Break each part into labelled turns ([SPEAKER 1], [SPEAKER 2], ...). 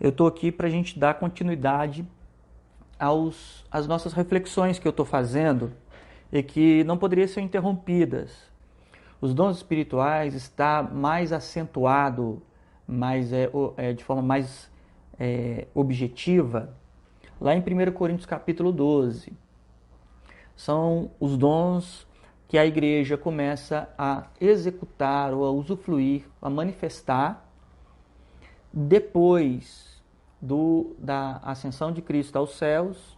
[SPEAKER 1] eu estou aqui para a gente dar continuidade às nossas reflexões que eu estou fazendo e que não poderiam ser interrompidas. Os dons espirituais está mais acentuado, de forma mais objetiva, lá em 1 Coríntios capítulo 12. São os dons que a igreja começa a executar ou a usufruir, a manifestar depois da ascensão de Cristo aos céus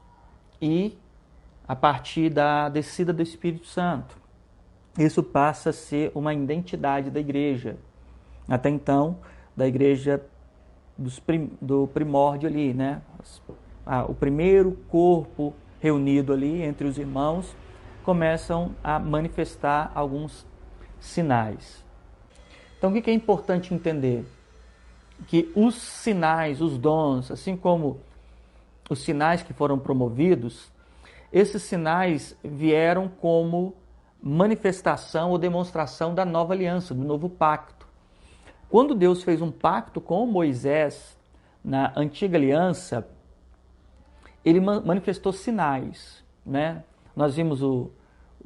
[SPEAKER 1] e a partir da descida do Espírito Santo. Isso passa a ser uma identidade da igreja. Até então, da igreja do primórdio ali, né? O primeiro corpo reunido ali entre os irmãos começam a manifestar alguns sinais. Então, o que é importante entender? Que os sinais, os dons, assim como os sinais que foram promovidos, esses sinais vieram como manifestação ou demonstração da nova aliança, do novo pacto. Quando Deus fez um pacto com Moisés na antiga aliança, ele manifestou sinais, né? Nós vimos o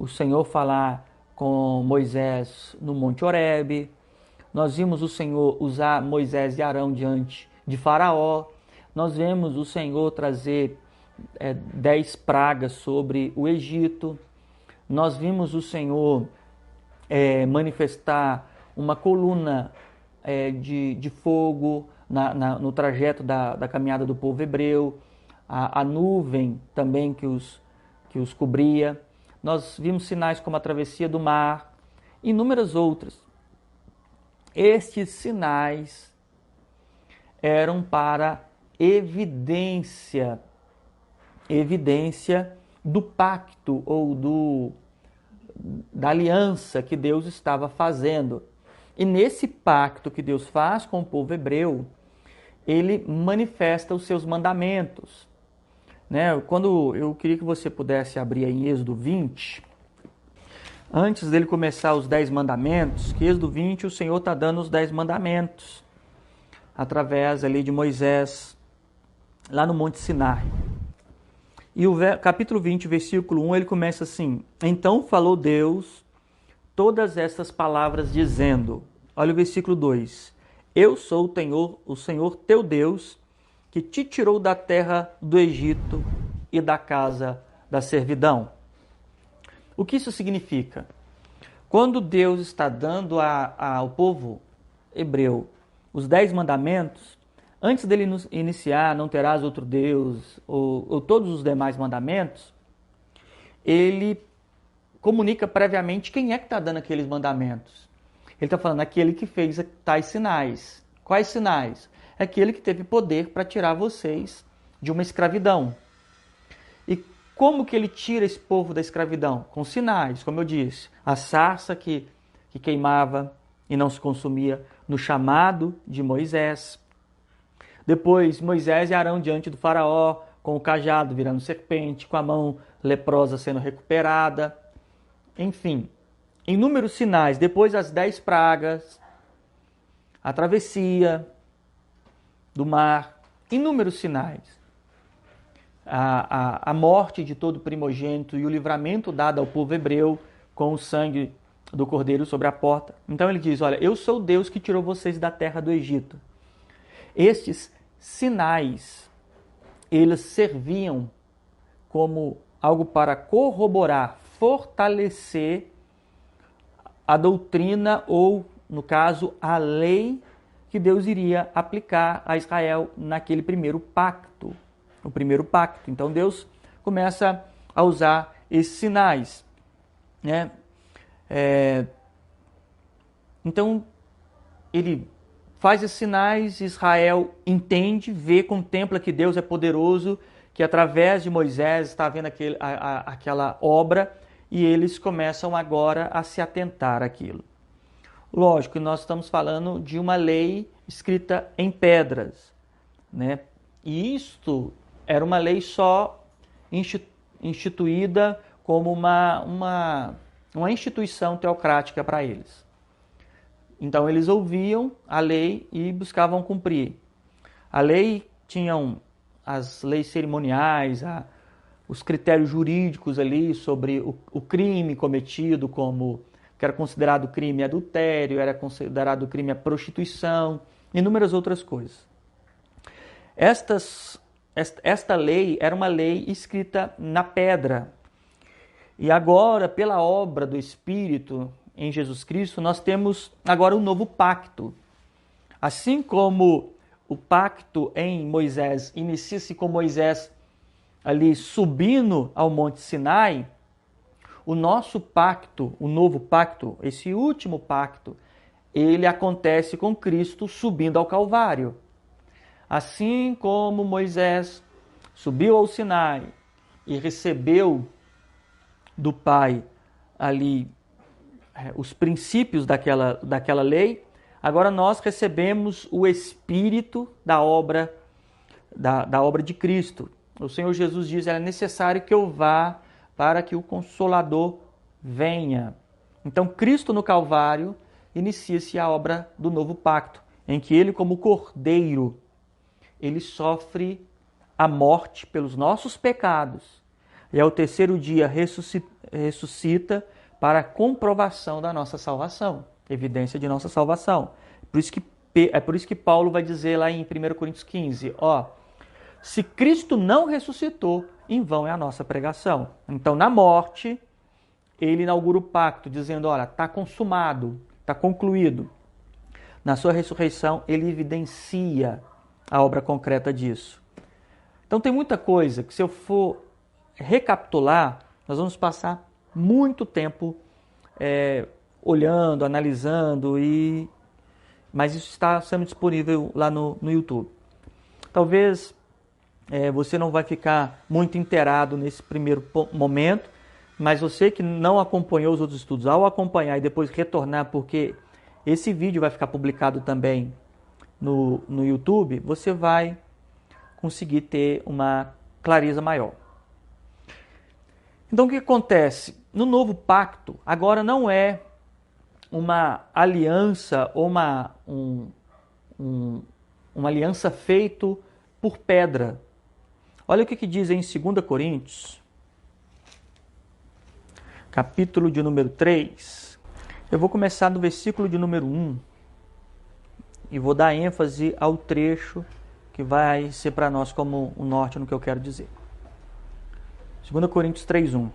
[SPEAKER 1] Senhor falar com Moisés no Monte Horebe, nós vimos o Senhor usar Moisés e Arão diante de Faraó, nós vemos o Senhor trazer 10 pragas sobre o Egito, nós vimos o Senhor manifestar uma coluna de fogo no trajeto da caminhada do povo hebreu, a nuvem também que os cobria. Nós vimos sinais como a travessia do mar, e inúmeras outras. Estes sinais eram para evidência do pacto ou da aliança que Deus estava fazendo. E nesse pacto que Deus faz com o povo hebreu, ele manifesta os seus mandamentos. Né? Quando eu queria que você pudesse abrir aí em Êxodo 20, antes dele começar os 10 mandamentos, que Êxodo 20 o Senhor está dando os 10 mandamentos, através ali de Moisés, lá no Monte Sinai. E o capítulo 20, versículo 1, ele começa assim: Então falou Deus todas estas palavras dizendo, olha o versículo 2, Eu sou o Senhor teu Deus, que te tirou da terra do Egito e da casa da servidão. O que isso significa? Quando Deus está dando ao povo hebreu os 10 mandamentos, antes dele iniciar, não terás outro Deus, ou todos os demais mandamentos, ele comunica previamente quem é que está dando aqueles mandamentos. Ele está falando aquele que fez tais sinais. Quais sinais? Aquele que teve poder para tirar vocês de uma escravidão. E como que ele tira esse povo da escravidão? Com sinais, como eu disse. A sarça que queimava e não se consumia no chamado de Moisés. Depois, Moisés e Arão diante do faraó, com o cajado virando serpente, com a mão leprosa sendo recuperada. Enfim, inúmeros sinais. Depois as 10 pragas, a travessia do mar, inúmeros sinais. A morte de todo primogênito e o livramento dado ao povo hebreu com o sangue do cordeiro sobre a porta. Então ele diz, olha, eu sou o Deus que tirou vocês da terra do Egito. Estes sinais, eles serviam como algo para corroborar, fortalecer a doutrina ou, no caso, a lei que Deus iria aplicar a Israel naquele primeiro pacto. O primeiro pacto. Então Deus começa a usar esses sinais, né? Então ele faz esses sinais, Israel entende, vê, contempla que Deus é poderoso, que através de Moisés está havendo aquela obra, e eles começam agora a se atentar àquilo. Lógico que nós estamos falando de uma lei escrita em pedras, né? E isto era uma lei só instituída como uma instituição teocrática para eles. Então eles ouviam a lei e buscavam cumprir. A lei tinham as leis cerimoniais, os critérios jurídicos ali sobre o crime cometido, como que era considerado crime adultério, era considerado crime a prostituição, inúmeras outras coisas. Esta lei era uma lei escrita na pedra. E agora, pela obra do Espírito em Jesus Cristo, nós temos agora um novo pacto. Assim como o pacto em Moisés inicia-se com Moisés ali subindo ao Monte Sinai, o nosso pacto, o novo pacto, esse último pacto, ele acontece com Cristo subindo ao Calvário. Assim como Moisés subiu ao Sinai e recebeu do Pai ali os princípios daquela lei, agora nós recebemos o Espírito da obra de Cristo. O Senhor Jesus diz: é necessário que eu vá para que o Consolador venha. Então, Cristo no Calvário inicia-se a obra do novo pacto, em que ele, como Cordeiro, ele sofre a morte pelos nossos pecados e ao terceiro dia ressuscita para a comprovação da nossa salvação, evidência de nossa salvação. É por isso que Paulo vai dizer lá em 1 Coríntios 15, se Cristo não ressuscitou, em vão é a nossa pregação. Então, na morte, ele inaugura o pacto, dizendo, olha, está consumado, está concluído. Na sua ressurreição, ele evidencia a obra concreta disso. Então, tem muita coisa que, se eu for recapitular, nós vamos passar muito tempo olhando, analisando, mas isso está sendo disponível lá no YouTube. Talvez você não vai ficar muito inteirado nesse primeiro momento, mas você que não acompanhou os outros estudos, ao acompanhar e depois retornar, porque esse vídeo vai ficar publicado também no YouTube, você vai conseguir ter uma clareza maior. Então, o que acontece? No novo pacto, agora não é uma aliança ou uma aliança feita por pedra. Olha o que diz em 2 Coríntios, capítulo de número 3. Eu vou começar no versículo de número 1 e vou dar ênfase ao trecho que vai ser para nós como o norte no que eu quero dizer. 2 Coríntios 3:1.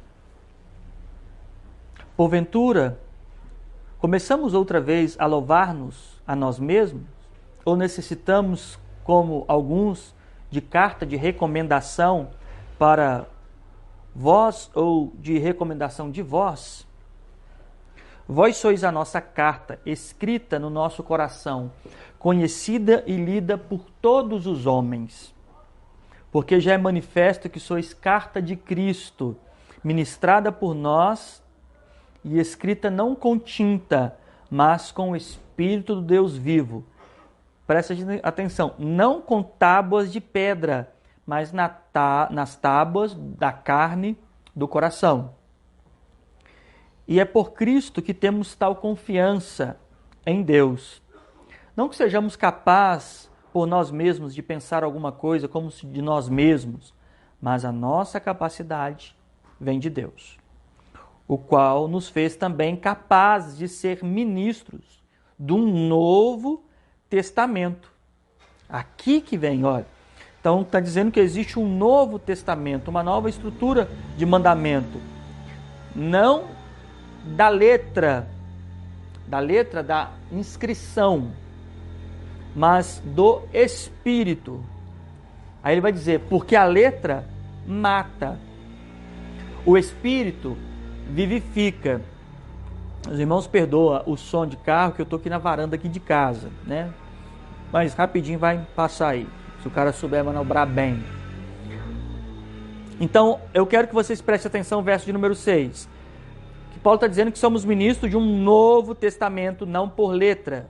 [SPEAKER 1] Porventura, começamos outra vez a louvar-nos a nós mesmos? Ou necessitamos, como alguns, de carta de recomendação para vós ou de recomendação de vós? Vós sois a nossa carta, escrita no nosso coração, conhecida e lida por todos os homens. Porque já é manifesto que sois carta de Cristo, ministrada por nós e escrita não com tinta, mas com o Espírito do Deus vivo. Presta atenção, não com tábuas de pedra, mas nas tábuas da carne do coração. E é por Cristo que temos tal confiança em Deus. Não que sejamos capazes por nós mesmos de pensar alguma coisa como se de nós mesmos, mas a nossa capacidade vem de Deus, o qual nos fez também capazes de ser ministros de um novo testamento. Aqui que vem, olha. Então está dizendo que existe um novo testamento, uma nova estrutura de mandamento. Não da letra da inscrição, mas do Espírito. Aí ele vai dizer, porque a letra mata, o Espírito vivifica. Os irmãos perdoam o som de carro, que eu estou aqui na varanda aqui de casa, né? Mas rapidinho vai passar aí, se o cara souber manobrar bem. Então, eu quero que vocês prestem atenção no verso de número 6. Que Paulo está dizendo que somos ministros de um novo testamento, não por letra.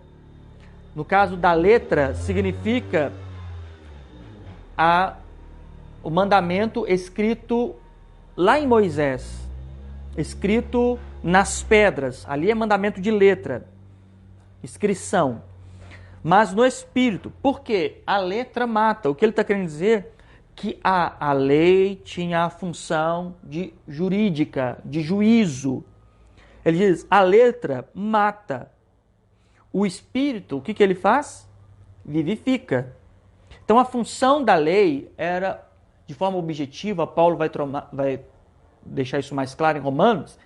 [SPEAKER 1] No caso da letra, significa o mandamento escrito lá em Moisés, escrito nas pedras. Ali é mandamento de letra, inscrição. mas no espírito. Por quê? A letra mata. O que ele está querendo dizer? Que a lei tinha a função de jurídica, de juízo. Ele diz, a letra mata. O espírito, o que ele faz? Vivifica. Então a função da lei era, de forma objetiva, Paulo vai deixar isso mais claro em Romanos,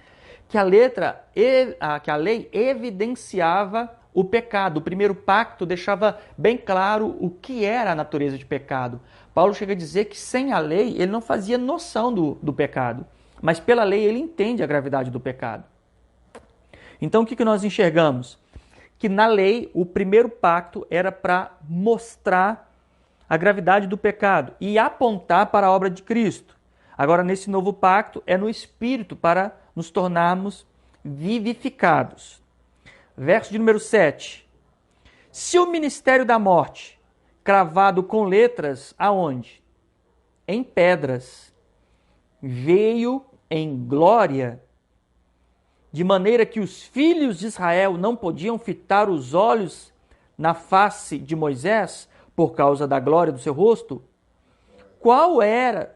[SPEAKER 1] que a lei evidenciava o pecado. O primeiro pacto deixava bem claro o que era a natureza de pecado. Paulo chega a dizer que sem a lei ele não fazia noção do pecado, mas pela lei ele entende a gravidade do pecado. Então o que nós enxergamos? Que na lei o primeiro pacto era para mostrar a gravidade do pecado e apontar para a obra de Cristo. Agora, nesse novo pacto, é no Espírito para nos tornarmos vivificados. Verso de número 7. Se o ministério da morte, cravado com letras, aonde? Em pedras, veio em glória, de maneira que os filhos de Israel não podiam fitar os olhos na face de Moisés, por causa da glória do seu rosto, qual era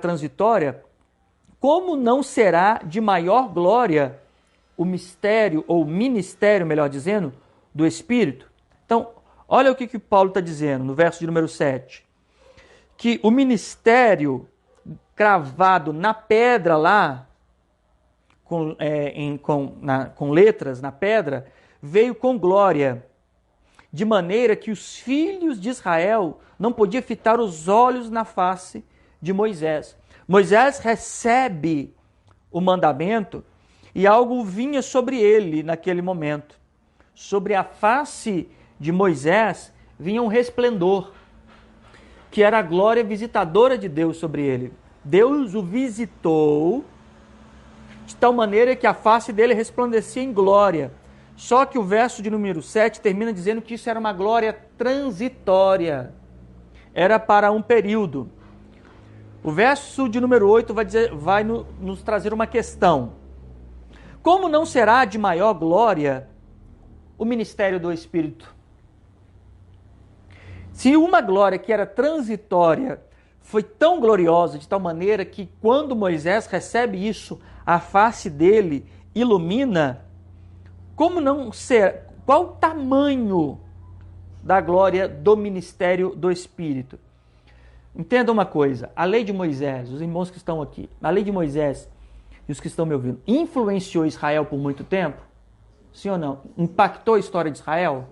[SPEAKER 1] transitória, como não será de maior glória o mistério, ou ministério, melhor dizendo, do Espírito? Então, olha o que Paulo está dizendo no verso de número 7. Que o ministério cravado na pedra lá, com letras na pedra, veio com glória, de maneira que os filhos de Israel não podiam fitar os olhos na face de Moisés. Moisés recebe o mandamento e algo vinha sobre ele naquele momento. Sobre a face de Moisés vinha um resplendor, que era a glória visitadora de Deus sobre ele. Deus o visitou de tal maneira que a face dele resplandecia em glória. Só que o verso de número 7 termina dizendo que isso era uma glória transitória. Era para um período. O verso de número 8 vai nos trazer uma questão. Como não será de maior glória o ministério do Espírito? Se uma glória que era transitória foi tão gloriosa, de tal maneira que quando Moisés recebe isso, a face dele ilumina, como não ser? Qual o tamanho da glória do ministério do Espírito? Entenda uma coisa, a lei de Moisés, os irmãos que estão aqui, a lei de Moisés e os que estão me ouvindo, influenciou Israel por muito tempo? Sim ou não? Impactou a história de Israel?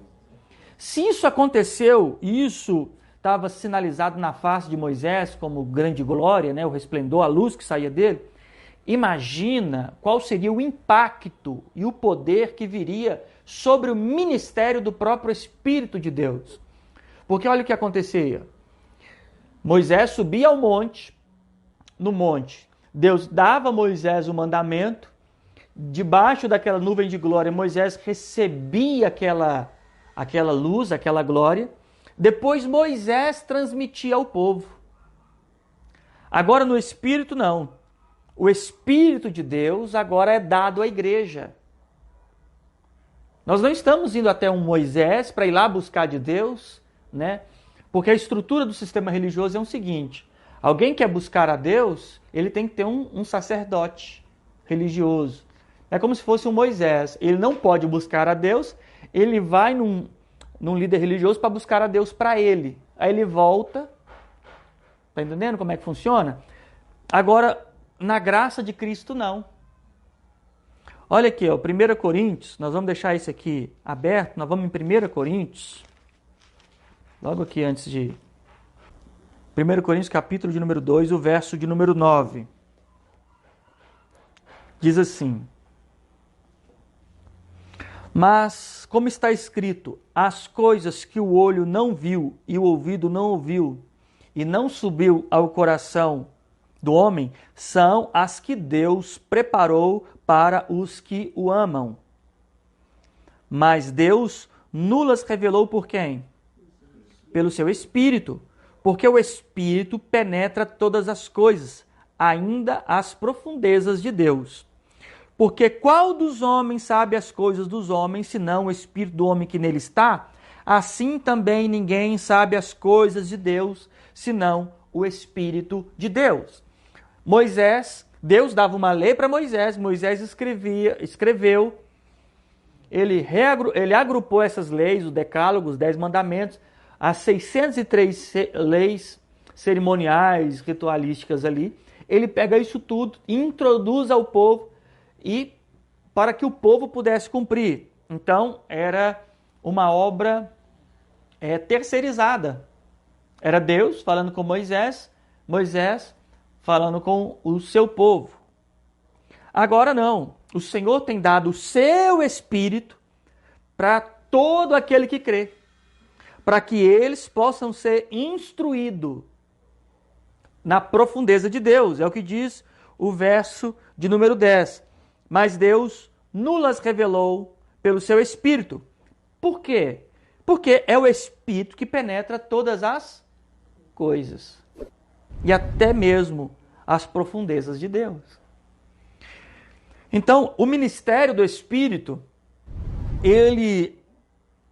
[SPEAKER 1] Se isso aconteceu, e isso estava sinalizado na face de Moisés como grande glória, né, o resplendor, a luz que saía dele, imagina qual seria o impacto e o poder que viria sobre o ministério do próprio Espírito de Deus. Porque olha o que acontecia. Moisés subia ao monte, no monte, Deus dava a Moisés o mandamento, debaixo daquela nuvem de glória, Moisés recebia aquela luz, aquela glória, depois Moisés transmitia ao povo. Agora no Espírito não. O Espírito de Deus agora é dado à igreja. Nós não estamos indo até um Moisés para ir lá buscar de Deus, né? Porque a estrutura do sistema religioso é o seguinte: alguém quer buscar a Deus, ele tem que ter um sacerdote religioso. É como se fosse um Moisés. Ele não pode buscar a Deus, ele vai num líder religioso para buscar a Deus para ele. Aí ele volta. Está entendendo como é que funciona? Agora, na graça de Cristo, não. Olha aqui, ó, 1 Coríntios, nós vamos deixar isso aqui aberto, nós vamos em 1 Coríntios, logo aqui antes de... 1 Coríntios, capítulo de número 2, o verso de número 9. Diz assim: mas, como está escrito, as coisas que o olho não viu e o ouvido não ouviu e não subiu ao coração do homem, são as que Deus preparou para os que o amam. Mas Deus nulas revelou por quem? Pelo seu Espírito, porque o Espírito penetra todas as coisas, ainda as profundezas de Deus. Porque qual dos homens sabe as coisas dos homens, senão o espírito do homem que nele está? Assim também ninguém sabe as coisas de Deus, senão o Espírito de Deus. Deus dava uma lei para Moisés, Moisés escreveu, ele agrupou essas leis, o decálogo, os 10 mandamentos, as 603 leis cerimoniais, ritualísticas ali. Ele pega isso tudo, introduz ao povo e para que o povo pudesse cumprir. Então, era uma obra terceirizada. Era Deus falando com Moisés, Moisés falando com o seu povo. Agora não. O Senhor tem dado o seu Espírito para todo aquele que crê, para que eles possam ser instruídos na profundeza de Deus. É o que diz o verso de número 10. Mas Deus nulas revelou pelo seu Espírito. Por quê? Porque é o Espírito que penetra todas as coisas. E até mesmo as profundezas de Deus. Então, o ministério do Espírito, ele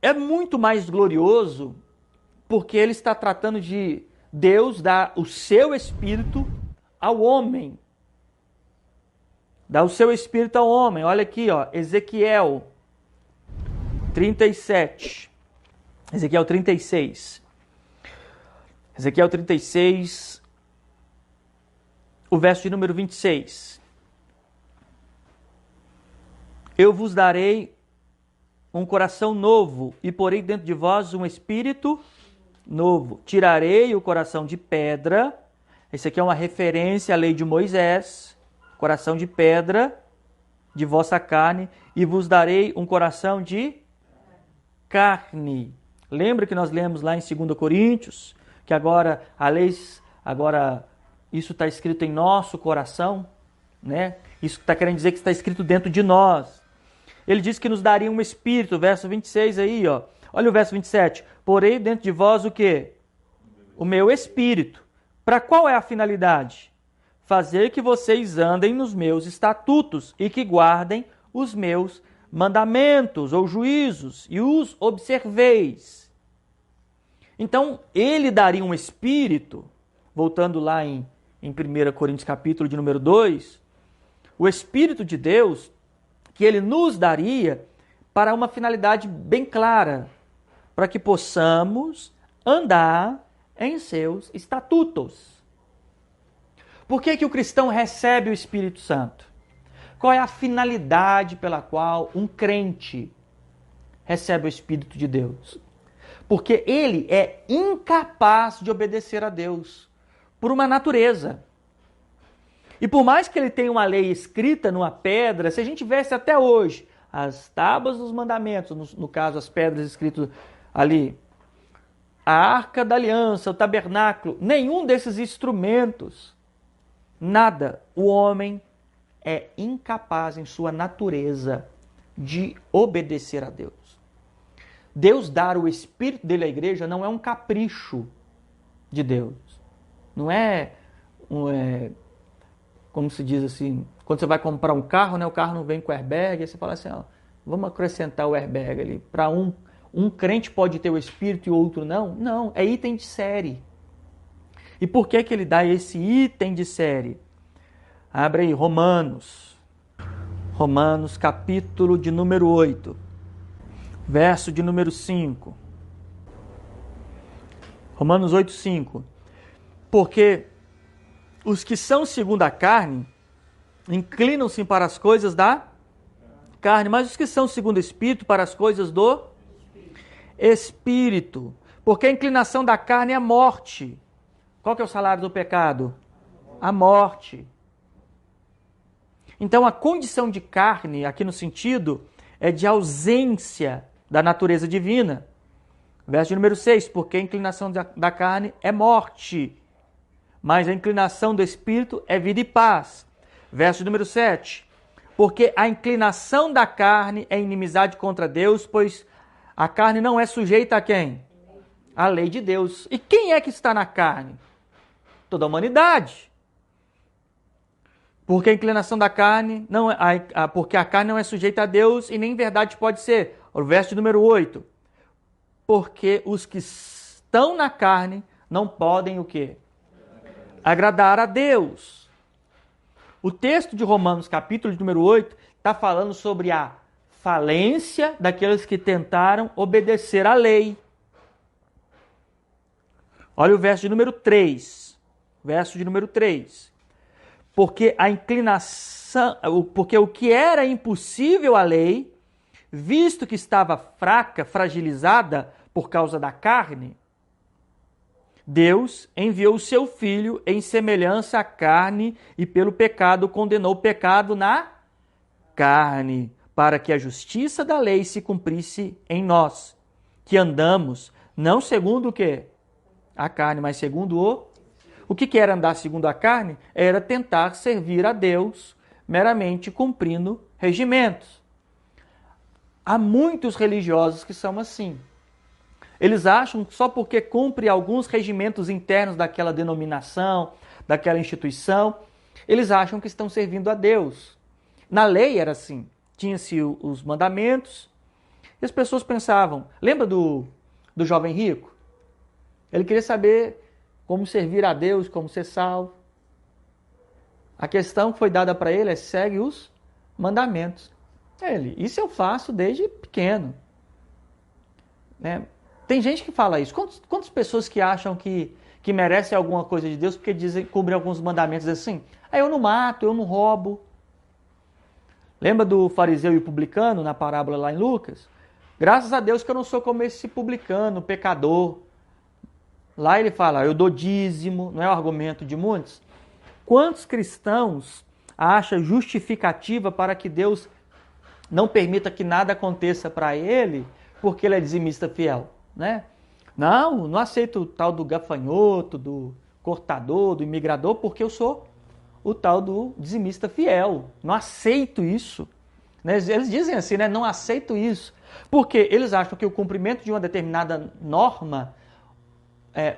[SPEAKER 1] é muito mais glorioso porque ele está tratando de Deus dar o seu Espírito ao homem. Dá o seu Espírito ao homem. Olha aqui, ó, Ezequiel 37. Ezequiel 36. Ezequiel 36, o verso de número 26. Eu vos darei um coração novo e porei dentro de vós um espírito novo. Tirarei o coração de pedra. Esse aqui é uma referência à lei de Moisés. Coração de pedra de vossa carne e vos darei um coração de carne. Lembra que nós lemos lá em 2 Coríntios que agora isso está escrito em nosso coração, né? Isso está querendo dizer que está escrito dentro de nós. Ele diz que nos daria um espírito, verso 26 aí, ó. Olha o verso 27. Porei dentro de vós o quê? O meu espírito. Para qual é a finalidade? Fazer que vocês andem nos meus estatutos e que guardem os meus mandamentos ou juízos e os observeis. Então, ele daria um espírito, voltando lá em 1 Coríntios capítulo de número 2, o Espírito de Deus, que ele nos daria para uma finalidade bem clara, para que possamos andar em seus estatutos. Por que o cristão recebe o Espírito Santo? Qual é a finalidade pela qual um crente recebe o Espírito de Deus? Porque ele é incapaz de obedecer a Deus por uma natureza. E por mais que ele tenha uma lei escrita numa pedra, se a gente tivesse até hoje as tábuas dos mandamentos, no caso as pedras escritas ali, a arca da aliança, o tabernáculo, nenhum desses instrumentos, nada, o homem é incapaz em sua natureza de obedecer a Deus. Deus dar o Espírito dele à igreja não é um capricho de Deus. Não é, como se diz assim, quando você vai comprar um carro, né, o carro não vem com airbag, aí você fala assim, ó, vamos acrescentar o airbag ali. Para um crente pode ter o Espírito e o outro não? Não, é item de série. E por que ele dá esse item de série? Abre aí, Romanos capítulo de número 8. Verso de número 5. Romanos 8, 5. Porque os que são segundo a carne inclinam-se para as coisas da carne, mas os que são segundo o Espírito para as coisas do Espírito. Porque a inclinação da carne é a morte. Qual que é o salário do pecado? A morte. Então a condição de carne, aqui no sentido, é de ausência da natureza divina. Verso de número 6, porque a inclinação da carne é morte, mas a inclinação do Espírito é vida e paz. Verso de número 7, porque a inclinação da carne é inimizade contra Deus, pois a carne não é sujeita a quem? A lei de Deus. E quem é que está na carne? Toda a humanidade. Porque a inclinação da carne, não porque a carne não é sujeita a Deus e nem em verdade pode ser. O verso de número 8. Porque os que estão na carne não podem o quê? Agradar a Deus. O texto de Romanos, capítulo de número 8, está falando sobre a falência daqueles que tentaram obedecer à lei. Olha o verso de número 3. Verso de número 3. Porque a inclinação, porque o que era impossível à lei, visto que estava fraca, fragilizada por causa da carne, Deus enviou o seu Filho em semelhança à carne e pelo pecado condenou o pecado na carne, para que a justiça da lei se cumprisse em nós, que andamos não segundo o quê? A carne, mas segundo o que era andar segundo a carne? Era tentar servir a Deus meramente cumprindo regimentos. Há muitos religiosos que são assim. Eles acham que só porque cumpre alguns regimentos internos daquela denominação, daquela instituição, eles acham que estão servindo a Deus. Na lei era assim. Tinha-se os mandamentos e as pessoas pensavam... Lembra do jovem rico? Ele queria saber como servir a Deus, como ser salvo. A questão que foi dada para ele é: segue os mandamentos. Isso eu faço desde pequeno. Né? Tem gente que fala isso. Quantas pessoas que acham que merecem alguma coisa de Deus porque cumprem alguns mandamentos assim? Eu não mato, eu não roubo. Lembra do fariseu e o publicano na parábola lá em Lucas? Graças a Deus que eu não sou como esse publicano, pecador. Lá ele fala: eu dou dízimo, não é o argumento de muitos? Quantos cristãos acham justificativa para que Deus não permita que nada aconteça para ele porque ele é dizimista fiel? Né? Não aceito o tal do gafanhoto, do cortador, do imigrador, porque eu sou o tal do dizimista fiel. Não aceito isso. Né? Eles dizem assim, né? Não aceito isso. Porque eles acham que o cumprimento de uma determinada norma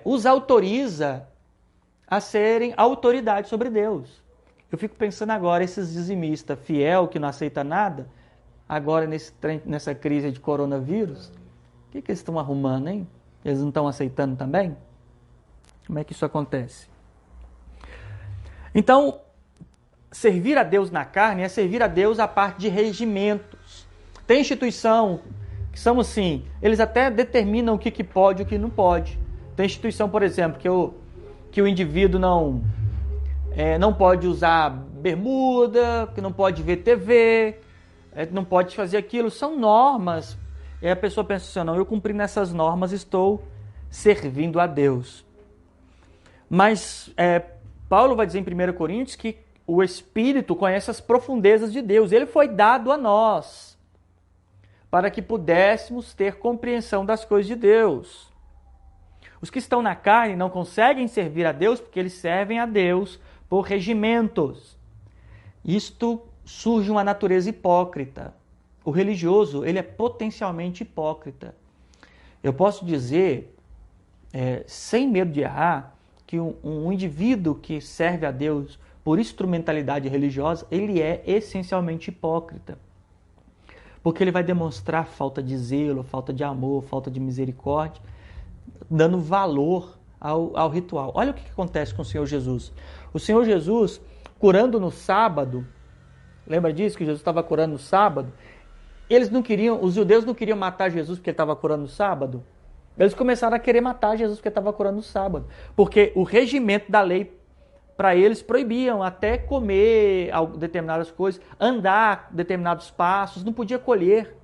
[SPEAKER 1] os autoriza a serem autoridade sobre Deus. Eu fico pensando agora, esses dizimistas fiel que não aceita nada, agora nessa crise de coronavírus, o que eles estão arrumando, hein? Eles não estão aceitando também? Como é que isso acontece? Então, servir a Deus na carne é servir a Deus a parte de regimentos. Tem instituição que são assim, eles até determinam o que pode e o que não pode. Tem instituição, por exemplo, que o indivíduo não pode usar bermuda, que não pode ver TV, não pode fazer aquilo. São normas. E a pessoa pensa assim: não, eu cumpri nessas normas, estou servindo a Deus. Mas Paulo vai dizer em 1 Coríntios que o Espírito conhece as profundezas de Deus. Ele foi dado a nós para que pudéssemos ter compreensão das coisas de Deus. Os que estão na carne não conseguem servir a Deus porque eles servem a Deus por regimentos. Isto surge uma natureza hipócrita. O religioso, ele é potencialmente hipócrita. Eu posso dizer, sem medo de errar, que um indivíduo que serve a Deus por instrumentalidade religiosa, ele é essencialmente hipócrita. Porque ele vai demonstrar falta de zelo, falta de amor, falta de misericórdia, dando valor ao ritual. Olha o que acontece com o Senhor Jesus. O Senhor Jesus, curando no sábado, lembra disso, que Jesus estava curando no sábado? Os judeus não queriam matar Jesus porque ele estava curando no sábado. Eles começaram a querer matar Jesus porque ele estava curando no sábado. Porque o regimento da lei, para eles, proibiam até comer determinadas coisas, andar determinados passos, não podia colher.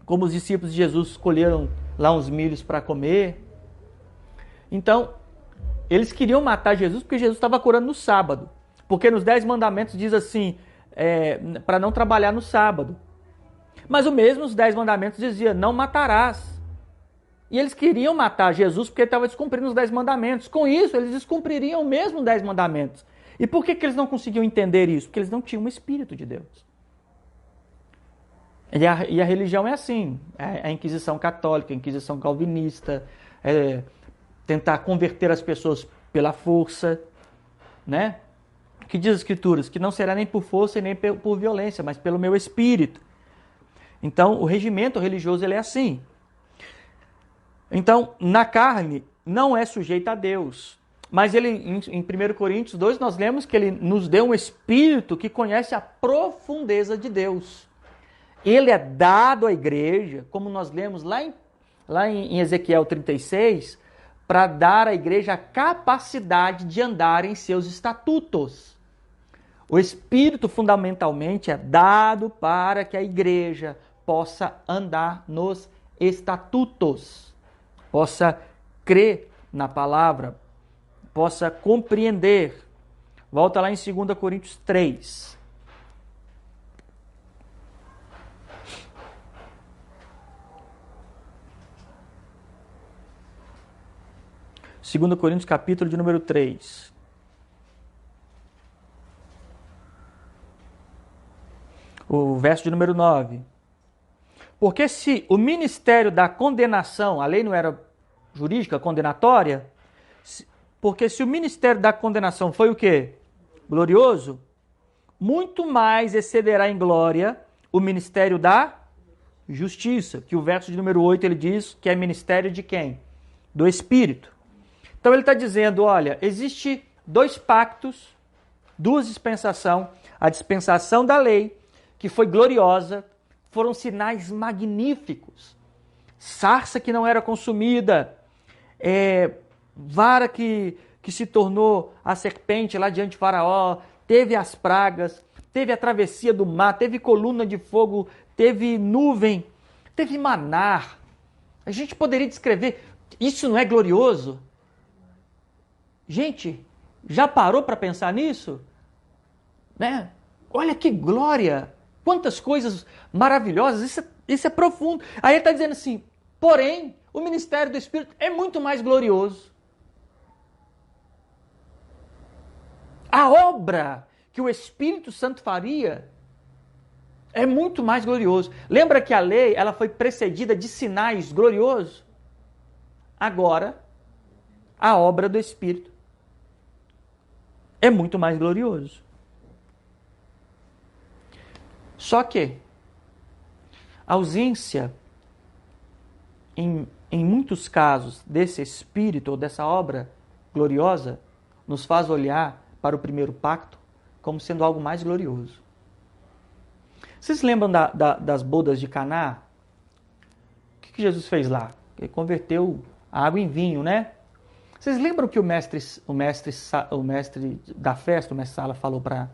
[SPEAKER 1] Como os discípulos de Jesus colheram lá uns milhos para comer. Então, eles queriam matar Jesus porque Jesus estava curando no sábado. Porque nos 10 mandamentos diz assim, para não trabalhar no sábado. Mas o mesmo os 10 mandamentos dizia: não matarás. E eles queriam matar Jesus porque ele estava descumprindo os 10 mandamentos. Com isso, eles descumpririam mesmo os 10 mandamentos. E por que eles não conseguiam entender isso? Porque eles não tinham o Espírito de Deus. E a religião é assim. A Inquisição católica, a Inquisição calvinista, tentar converter as pessoas pela força, né? O que diz as Escrituras? Que não será nem por força e nem por violência, mas pelo meu espírito. Então, o regimento religioso ele é assim. Então, na carne, não é sujeito a Deus. Mas ele, em 1 Coríntios 2, nós lemos que ele nos deu um espírito que conhece a profundeza de Deus. Ele é dado à igreja, como nós lemos lá em Ezequiel 36, para dar à igreja a capacidade de andar em seus estatutos. O Espírito, fundamentalmente, é dado para que a igreja possa andar nos estatutos, possa crer na palavra, possa compreender. Volta lá em 2 Coríntios 3. Segundo Coríntios, capítulo de número 3. O verso de número 9. Porque se o ministério da condenação, a lei não era jurídica, condenatória, porque se o ministério da condenação foi o quê? Glorioso, muito mais excederá em glória o ministério da justiça, que o verso de número 8 ele diz que é ministério de quem? Do Espírito. Então ele está dizendo, olha, existe dois pactos, duas dispensações, a dispensação da lei, que foi gloriosa, foram sinais magníficos, sarça que não era consumida, vara que se tornou a serpente lá diante de Faraó, teve as pragas, teve a travessia do mar, teve coluna de fogo, teve nuvem, teve maná. A gente poderia descrever, isso não é glorioso? Gente, já parou para pensar nisso? Né? Olha que glória! Quantas coisas maravilhosas, isso é profundo. Aí ele está dizendo assim, porém, o ministério do Espírito é muito mais glorioso. A obra que o Espírito Santo faria é muito mais glorioso. Lembra que a lei ela foi precedida de sinais gloriosos? Agora, a obra do Espírito é muito mais glorioso. Só que a ausência, em muitos casos, desse Espírito ou dessa obra gloriosa, nos faz olhar para o primeiro pacto como sendo algo mais glorioso. Vocês lembram das bodas de Caná? O que Jesus fez lá? Ele converteu a água em vinho, né? Vocês lembram que o mestre da festa, o mestre Sala, falou para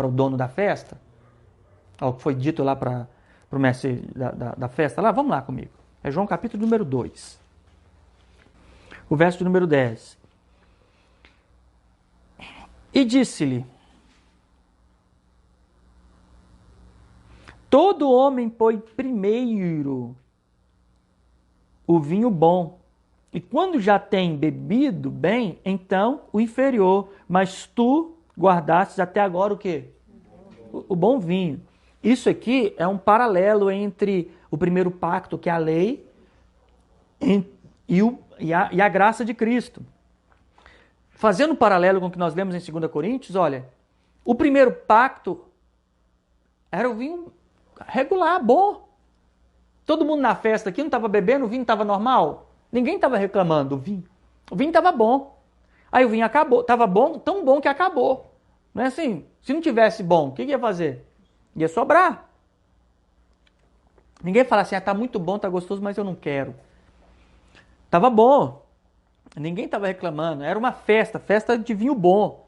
[SPEAKER 1] o dono da festa? O que foi dito lá para o mestre da festa? Lá, vamos lá comigo. É João capítulo número 2. O verso número 10. E disse-lhe: todo homem põe primeiro o vinho bom, e quando já tem bebido bem, então o inferior. Mas tu guardastes até agora o quê? O bom vinho. Isso aqui é um paralelo entre o primeiro pacto, que é a lei, e a graça de Cristo. Fazendo um paralelo com o que nós lemos em 2 Coríntios, olha, o primeiro pacto era o vinho regular, bom. Todo mundo na festa aqui não estava bebendo, o vinho estava normal. Ninguém estava reclamando do vinho. O vinho estava bom. Aí o vinho acabou, estava bom, tão bom que acabou. Não é assim? Se não tivesse bom, o que ia fazer? Ia sobrar. Ninguém fala assim, está muito bom, está gostoso, mas eu não quero. Estava bom. Ninguém estava reclamando. Era uma festa de vinho bom.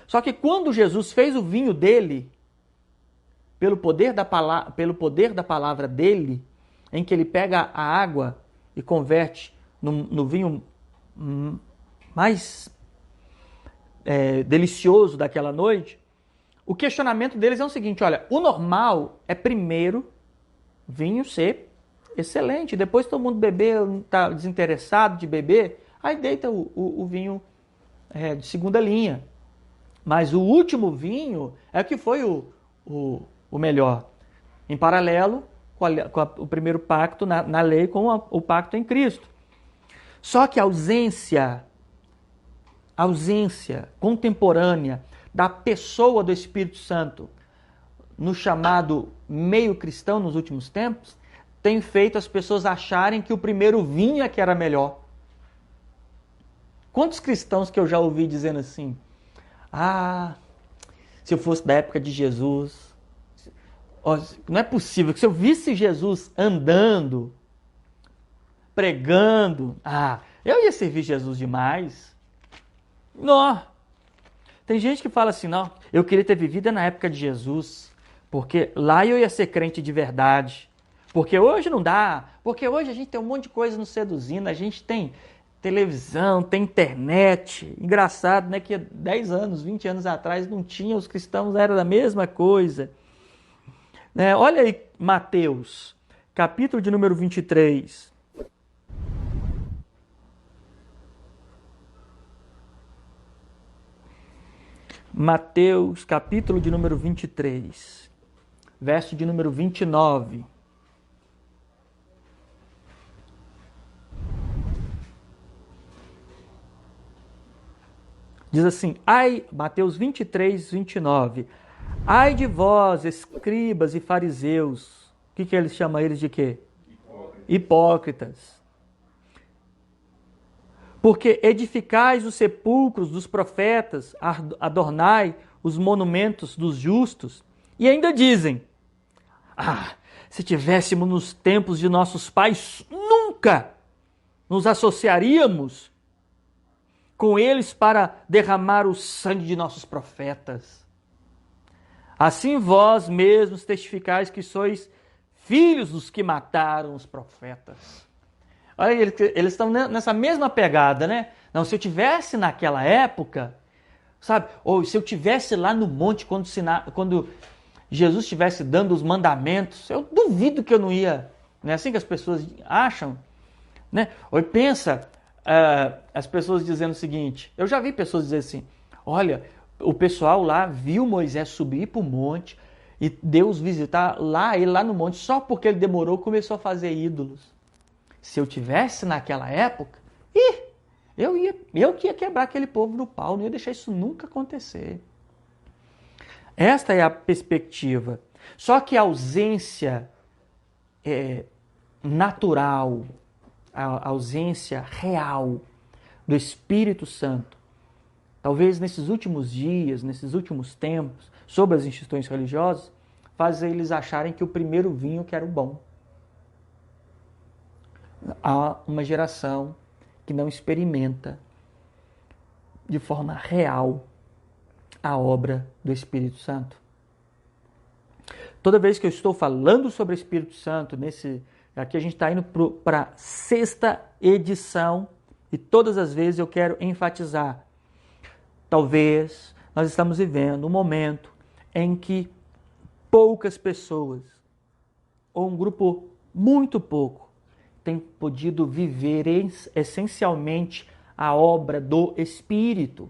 [SPEAKER 1] Só que quando Jesus fez o vinho dele, pelo poder da palavra dele, em que ele pega a água e converte no vinho mais delicioso daquela noite, o questionamento deles é o seguinte, olha, o normal é primeiro vinho ser excelente, depois todo mundo beber, está desinteressado de beber, aí deita o vinho de segunda linha. Mas o último vinho é que foi o melhor. Em paralelo com o primeiro pacto na lei, com o pacto em Cristo. Só que a ausência ausência contemporânea da pessoa do Espírito Santo no chamado meio cristão nos últimos tempos tem feito as pessoas acharem que o primeiro vinho é que era melhor. Quantos cristãos que eu já ouvi dizendo assim: se eu fosse da época de Jesus, não é possível que se eu visse Jesus andando, pregando, eu ia servir Jesus demais. Não. Tem gente que fala assim: não, eu queria ter vivido na época de Jesus, porque lá eu ia ser crente de verdade. Porque hoje não dá, porque hoje a gente tem um monte de coisa nos seduzindo, a gente tem televisão, tem internet. Engraçado, né, que 10 anos, 20 anos atrás não tinha, os cristãos eram da mesma coisa. Olha aí Mateus, capítulo de número 23. Mateus, capítulo de número 23, verso de número 29. Diz assim, Mateus 23, 29. Ai de vós, escribas e fariseus. O que ele chama eles de quê? Hipócritas. Porque edificais os sepulcros dos profetas, adornai os monumentos dos justos, e ainda dizem, se tivéssemos nos tempos de nossos pais, nunca nos associaríamos com eles para derramar o sangue de nossos profetas. Assim vós mesmos testificais que sois filhos dos que mataram os profetas. Olha, eles estão nessa mesma pegada, né? Não, se eu tivesse naquela época, sabe? Ou se eu tivesse lá no monte quando Jesus estivesse dando os mandamentos, eu duvido que eu não ia. Não é assim que as pessoas acham? Né? Ou pensa, as pessoas dizendo o seguinte, eu já vi pessoas dizer assim, olha, o pessoal lá viu Moisés subir para o monte e Deus visitar ele lá no monte, só porque ele demorou, começou a fazer ídolos. Se eu tivesse naquela época, eu que ia quebrar aquele povo no pau, não ia deixar isso nunca acontecer. Esta é a perspectiva. Só que a ausência natural, a ausência real do Espírito Santo, talvez nesses últimos dias, nesses últimos tempos, sobre as instituições religiosas, faz eles acharem que o primeiro vinho que era o bom. Há uma geração que não experimenta de forma real a obra do Espírito Santo. Toda vez que eu estou falando sobre o Espírito Santo, aqui a gente está indo para a 6ª edição e todas as vezes eu quero enfatizar. Talvez nós estamos vivendo um momento em que poucas pessoas, ou um grupo muito pouco, tem podido viver essencialmente a obra do Espírito.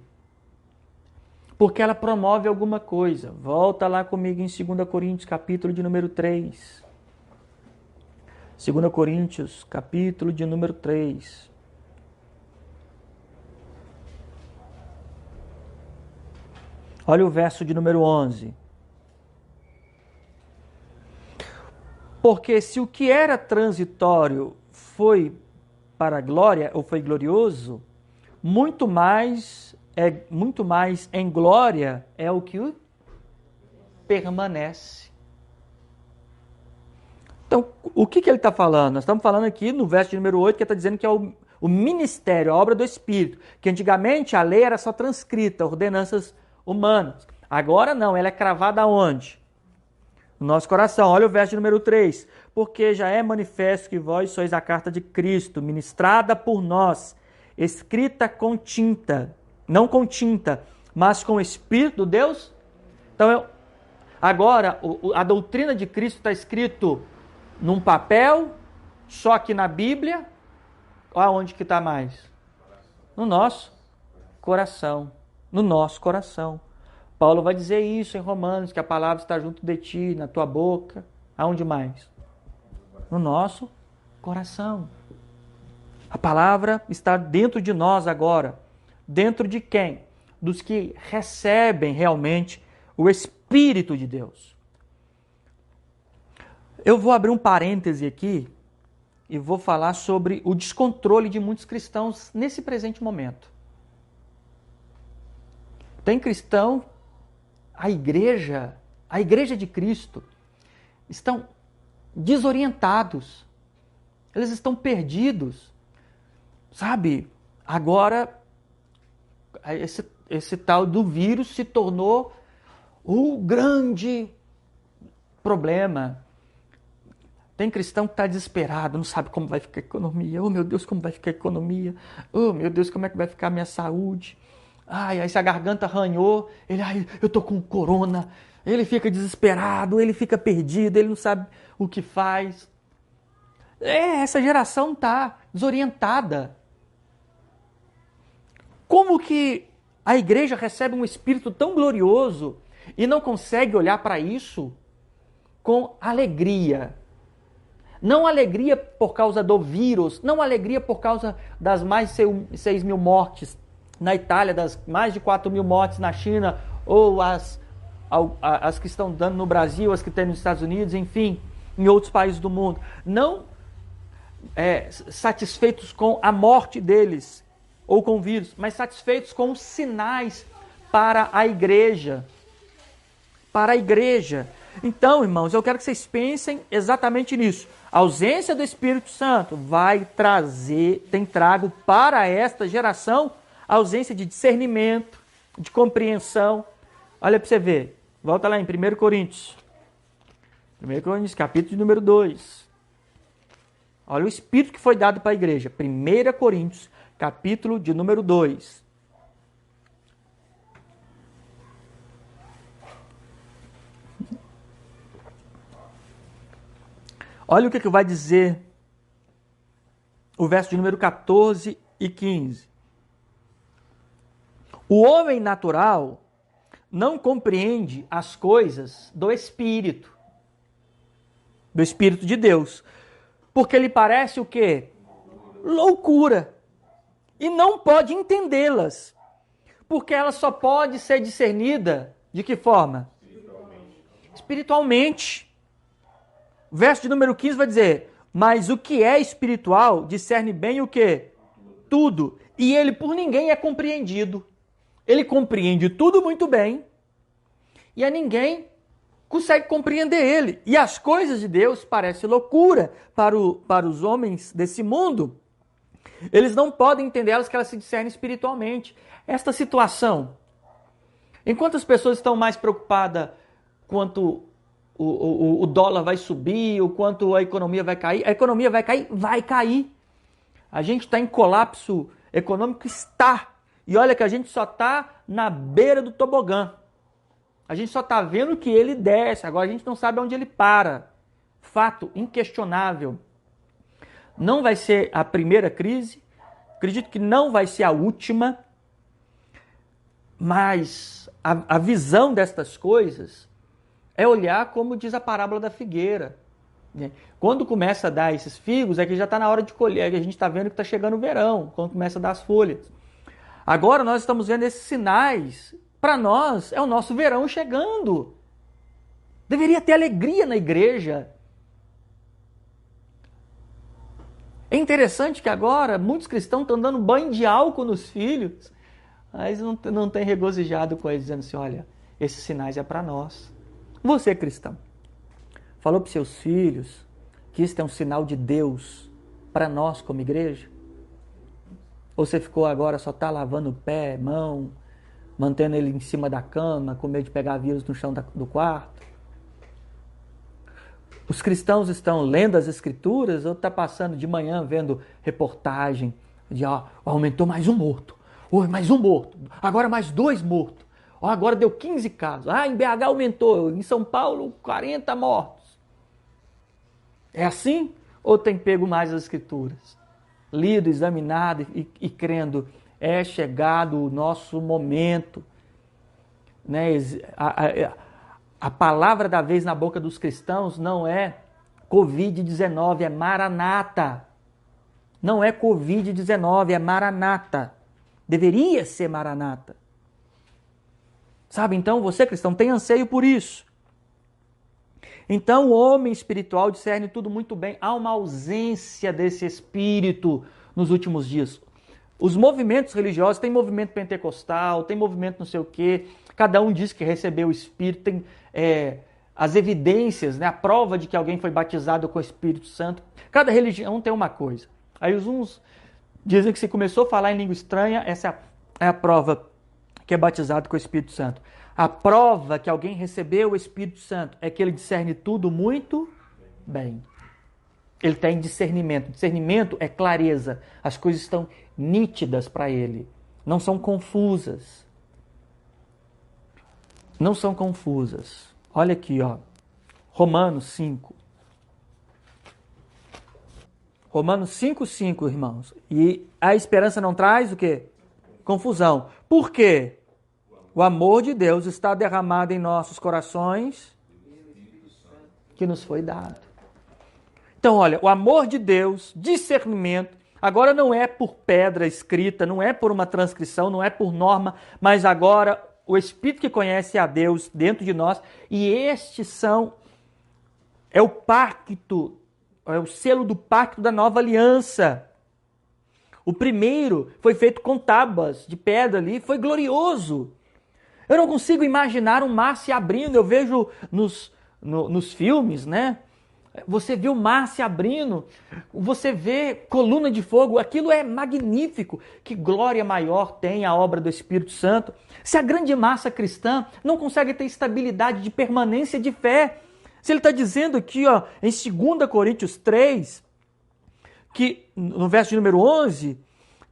[SPEAKER 1] Porque ela promove alguma coisa. Volta lá comigo em 2 Coríntios, capítulo de número 3. 2 Coríntios, capítulo de número 3. Olha o verso de número 11. Porque se o que era transitório foi para a glória, ou foi glorioso, muito mais em glória é o que permanece. Então, o que ele está falando? Nós estamos falando aqui no verso de número 8, que ele está dizendo que é o ministério, a obra do Espírito, que antigamente a lei era só transcrita, ordenanças humanas. Agora não, ela é cravada aonde? No nosso coração. Olha o verso de número 3. Porque já é manifesto que vós sois a carta de Cristo, ministrada por nós, escrita com tinta, não com tinta, mas com o Espírito de Deus. Então, agora, a doutrina de Cristo está escrito num papel, só que na Bíblia, aonde que está mais? No nosso coração. No nosso coração. Paulo vai dizer isso em Romanos, que a palavra está junto de ti, na tua boca. Aonde mais? No nosso coração. A palavra está dentro de nós agora. dentro de quem? Dos que recebem realmente o Espírito de Deus. Eu vou abrir um parêntese aqui e vou falar sobre o descontrole de muitos cristãos nesse presente momento. Tem cristão, a igreja de Cristo, estão desorientados. Eles estão perdidos. Sabe, agora esse tal do vírus se tornou o grande problema. Tem cristão que está desesperado, não sabe como vai ficar a economia. Oh, meu Deus, como vai ficar a economia? Oh, meu Deus, como é que vai ficar a minha saúde? Ai, aí se a garganta arranhou, eu tô com corona. Ele fica desesperado, ele fica perdido, ele não sabe o que faz. Essa geração está desorientada. Como que a igreja recebe um Espírito tão glorioso e não consegue olhar para isso com alegria? Não alegria por causa do vírus, não alegria por causa das mais de 6 mil mortes na Itália, das mais de 4 mil mortes na China, ou as que estão dando no Brasil, as que tem nos Estados Unidos, enfim, em outros países do mundo. Não satisfeitos com a morte deles, ou com o vírus, mas satisfeitos com os sinais para a igreja. Para a igreja. Então, irmãos, eu quero que vocês pensem exatamente nisso. A ausência do Espírito Santo tem trago para esta geração a ausência de discernimento, de compreensão. Olha para você ver. Volta lá em 1 Coríntios. 1 Coríntios, capítulo de número 2. Olha o Espírito que foi dado para a igreja. 1 Coríntios, capítulo de número 2. Olha o que vai dizer o verso de número 14 e 15. O homem natural não compreende as coisas do Espírito de Deus, porque lhe parece o quê? Loucura. E não pode entendê-las, porque ela só pode ser discernida de que forma? Espiritualmente. O verso de número 15 vai dizer, mas o que é espiritual discerne bem o quê? Tudo. E ele por ninguém é compreendido. Ele compreende tudo muito bem e a ninguém consegue compreender ele. E as coisas de Deus parecem loucura para os homens desse mundo. Eles não podem entender elas, que elas se discernem espiritualmente. Esta situação, enquanto as pessoas estão mais preocupadas quanto o dólar vai subir, o quanto a economia vai cair. A economia vai cair? Vai cair. A gente está em colapso econômico? Está. E olha que a gente só está na beira do tobogã. A gente só está vendo que ele desce. Agora a gente não sabe onde ele para. Fato inquestionável. Não vai ser a primeira crise. Acredito que não vai ser a última. Mas a visão destas coisas é olhar como diz a parábola da figueira. Quando começa a dar esses figos, é que já está na hora de colher, que a gente está vendo que está chegando o verão, quando começa a dar as folhas. Agora nós estamos vendo esses sinais. Para nós, é o nosso verão chegando. Deveria ter alegria na igreja. É interessante que agora muitos cristãos estão dando banho de álcool nos filhos, mas não tem regozijado com eles, dizendo assim, olha, esses sinais é para nós. Você, cristão, falou para os seus filhos que isso é um sinal de Deus para nós como igreja? Ou você ficou agora, só está lavando o pé, mão, mantendo ele em cima da cama, com medo de pegar vírus no chão do quarto? Os cristãos estão lendo as escrituras ou está passando de manhã vendo reportagem de aumentou mais um morto, mais um morto, agora mais 2 mortos. Agora deu 15 casos. Em BH aumentou. Em São Paulo, 40 mortos. É assim? Ou tem pego mais as escrituras? Lido, examinado e crendo. É chegado o nosso momento. Né? A palavra da vez na boca dos cristãos não é Covid-19, é Maranata. Não é Covid-19, é Maranata. Deveria ser Maranata. Sabe, então você, cristão, tem anseio por isso. Então o homem espiritual discerne tudo muito bem. Há uma ausência desse espírito nos últimos dias. Os movimentos religiosos, tem movimento pentecostal, tem movimento não sei o quê, cada um diz que recebeu o Espírito, tem as evidências, né, a prova de que alguém foi batizado com o Espírito Santo. Cada religião tem uma coisa. Aí os uns dizem que se começou a falar em língua estranha, essa é a prova que é batizado com o Espírito Santo. A prova que alguém recebeu o Espírito Santo é que ele discerne tudo muito bem. Ele tem discernimento. Discernimento é clareza. As coisas estão nítidas para ele. Não são confusas. Não são confusas. Olha aqui, ó. Romanos 5. Romanos 5:5, irmãos. E a esperança não traz o quê? Confusão. Por quê? O amor de Deus está derramado em nossos corações que nos foi dado. Então, olha, o amor de Deus, discernimento, agora não é por pedra escrita, não é por uma transcrição, não é por norma, mas agora o Espírito que conhece a Deus dentro de nós, e é o pacto, é o selo do pacto da nova aliança. O primeiro foi feito com tábuas de pedra ali, foi glorioso. Eu não consigo imaginar um mar se abrindo, eu vejo nos filmes, né? Você vê o mar se abrindo, você vê coluna de fogo, aquilo é magnífico. Que glória maior tem a obra do Espírito Santo. Se a grande massa cristã não consegue ter estabilidade de permanência de fé, se ele está dizendo aqui, ó, em 2 Coríntios 3, que no verso de número 11,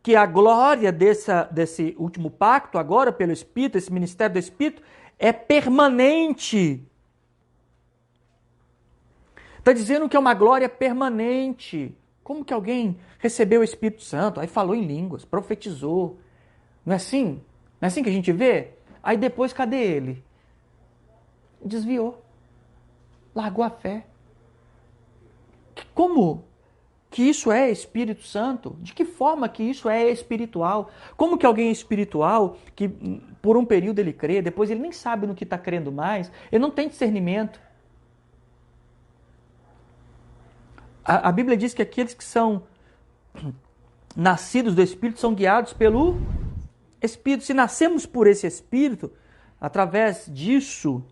[SPEAKER 1] que a glória desse último pacto, agora pelo Espírito, esse ministério do Espírito, é permanente. Está dizendo que é uma glória permanente. Como que alguém recebeu o Espírito Santo? Aí falou em línguas, profetizou. Não é assim? Não é assim que a gente vê? Aí depois, cadê ele? Desviou. Largou a fé. Como que isso é Espírito Santo? De que forma que isso é espiritual? Como que alguém é espiritual, que por um período ele crê, depois ele nem sabe no que está crendo mais, ele não tem discernimento. A Bíblia diz que aqueles que são nascidos do Espírito são guiados pelo Espírito. Se nascemos por esse Espírito, através disso,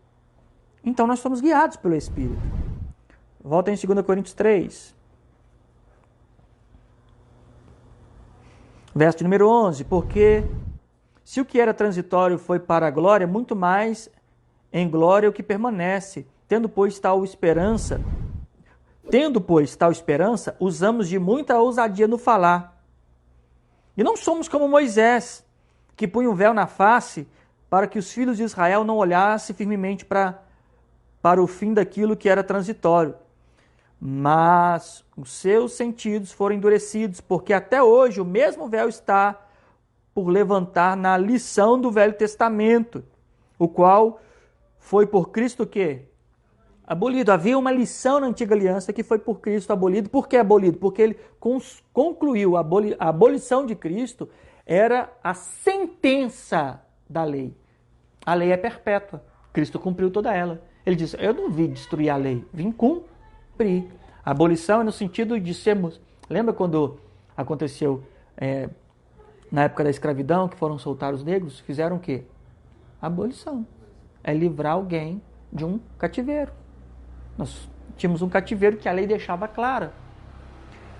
[SPEAKER 1] então nós somos guiados pelo Espírito. Volta em 2 Coríntios 3. Verso número 11. Porque se o que era transitório foi para a glória, muito mais em glória o que permanece. Tendo, pois, tal esperança, usamos de muita ousadia no falar. E não somos como Moisés, que punha um véu na face para que os filhos de Israel não olhassem firmemente para o fim daquilo que era transitório. Mas os seus sentidos foram endurecidos, porque até hoje o mesmo véu está por levantar na lição do Velho Testamento, o qual foi por Cristo o quê? Abolido. Havia uma lição na antiga aliança que foi por Cristo abolido. Por que abolido? Porque ele concluiu. A abolição de Cristo era a sentença da lei. A lei é perpétua. Cristo cumpriu toda ela. Ele disse, eu não vim destruir a lei, vim cumprir. A abolição é no sentido de sermos... Lembra quando aconteceu na época da escravidão, que foram soltar os negros? Fizeram o quê? Abolição. É livrar alguém de um cativeiro. Nós tínhamos um cativeiro que a lei deixava clara.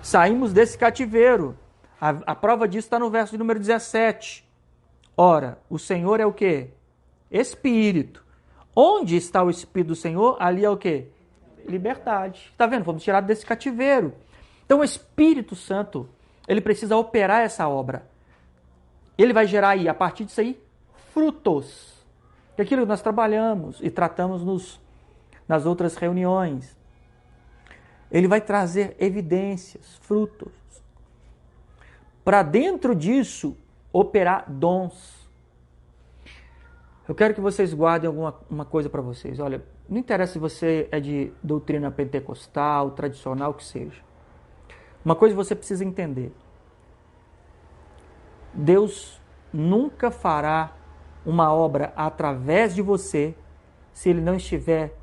[SPEAKER 1] Saímos desse cativeiro. A prova disso está no verso de número 17. Ora, o Senhor é o quê? Espírito. Onde está o Espírito do Senhor? Ali é o quê? Liberdade. Está vendo? Fomos tirados desse cativeiro. Então o Espírito Santo, ele precisa operar essa obra. Ele vai gerar aí, a partir disso aí, frutos. Que é aquilo que nós trabalhamos e tratamos nas outras reuniões. Ele vai trazer evidências, frutos. Para dentro disso, operar dons. Eu quero que vocês guardem uma coisa para vocês. Olha, não interessa se você é de doutrina pentecostal, tradicional, o que seja. Uma coisa você precisa entender. Deus nunca fará uma obra através de você se ele não estiver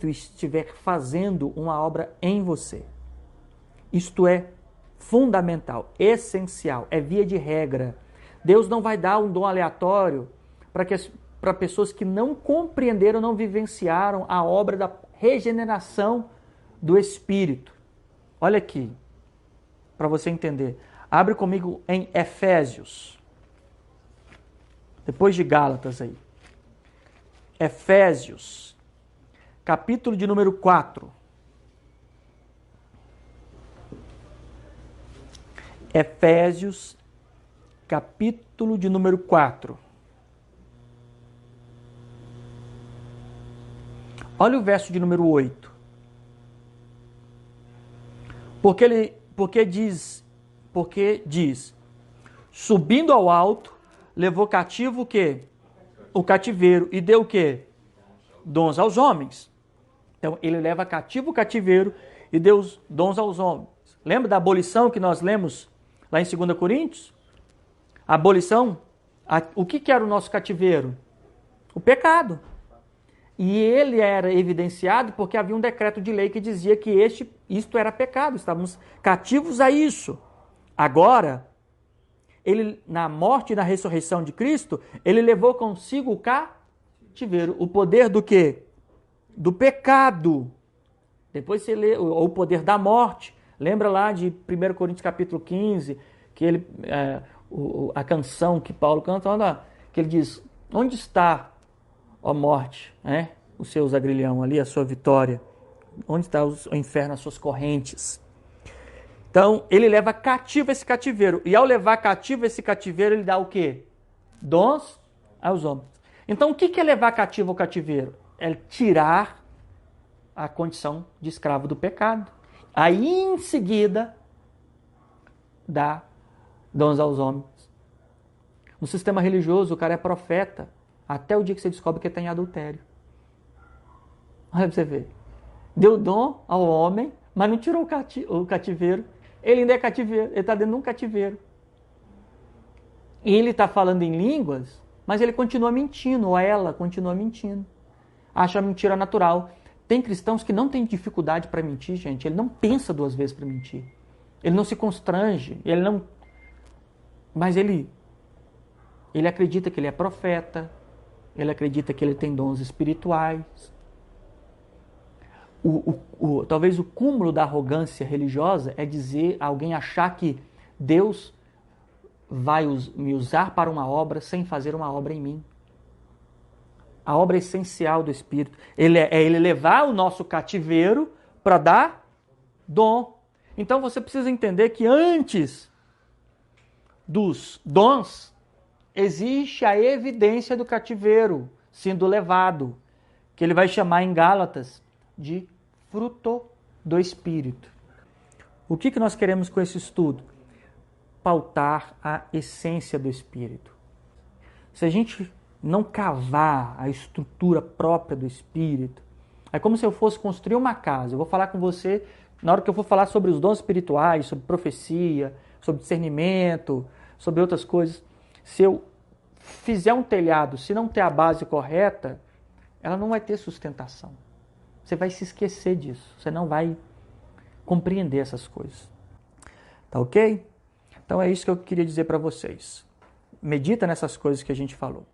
[SPEAKER 1] estiver fazendo uma obra em você. Isto é fundamental, essencial, é via de regra. Deus não vai dar um dom aleatório para pessoas que não compreenderam, não vivenciaram a obra da regeneração do Espírito. Olha aqui, para você entender. Abre comigo em Efésios. Depois de Gálatas aí. Efésios, capítulo de número 4. Efésios, capítulo de número 4. Olha o verso de número 8. Porque diz, subindo ao alto, levou cativo o quê? O cativeiro. E deu o quê? Dons aos homens. Então, ele leva cativo o cativeiro e deu dons aos homens. Lembra da abolição que nós lemos lá em 2 Coríntios? A abolição, o que era o nosso cativeiro? O pecado. E ele era evidenciado porque havia um decreto de lei que dizia que isto era pecado, estávamos cativos a isso. Agora, ele, na morte e na ressurreição de Cristo, ele levou consigo o cativeiro. O poder do quê? Do pecado. Depois você lê o poder da morte. Lembra lá de 1 Coríntios capítulo 15, que ele, a canção que Paulo canta, que ele diz, onde está, ó morte, os seus agrilhão ali, a sua vitória? Onde está o inferno, as suas correntes? Então, ele leva cativo esse cativeiro. E ao levar cativo esse cativeiro, ele dá o quê? Dons aos homens. Então, o que é levar cativo o cativeiro? É tirar a condição de escravo do pecado. Aí, em seguida, dá dons aos homens. No sistema religioso, o cara é profeta até o dia que você descobre que ele está em adultério. Olha pra você ver. Deu dom ao homem, mas não tirou o cativeiro. Ele ainda é cativeiro, ele está dentro de um cativeiro. E ele está falando em línguas, mas ele continua mentindo, ou ela continua mentindo. Acha a mentira natural. Tem cristãos que não têm dificuldade para mentir, gente. Ele não pensa duas vezes para mentir. Ele não se constrange, mas ele acredita que ele é profeta, ele acredita que ele tem dons espirituais. Talvez o cúmulo da arrogância religiosa é dizer, alguém achar que Deus vai me usar para uma obra sem fazer uma obra em mim. A obra essencial do Espírito. Ele levar o nosso cativeiro para dar dom. Então você precisa entender que antes dos dons, existe a evidência do cativeiro sendo levado, que ele vai chamar em Gálatas de fruto do Espírito. O que nós queremos com esse estudo? Pautar a essência do Espírito. Se a gente não cavar a estrutura própria do Espírito, é como se eu fosse construir uma casa. Eu vou falar com você, na hora que eu for falar sobre os dons espirituais, sobre profecia, sobre discernimento, sobre outras coisas, se eu fizer um telhado, se não ter a base correta, ela não vai ter sustentação. Você vai se esquecer disso. Você não vai compreender essas coisas. Tá ok? Então é isso que eu queria dizer para vocês. Medita nessas coisas que a gente falou.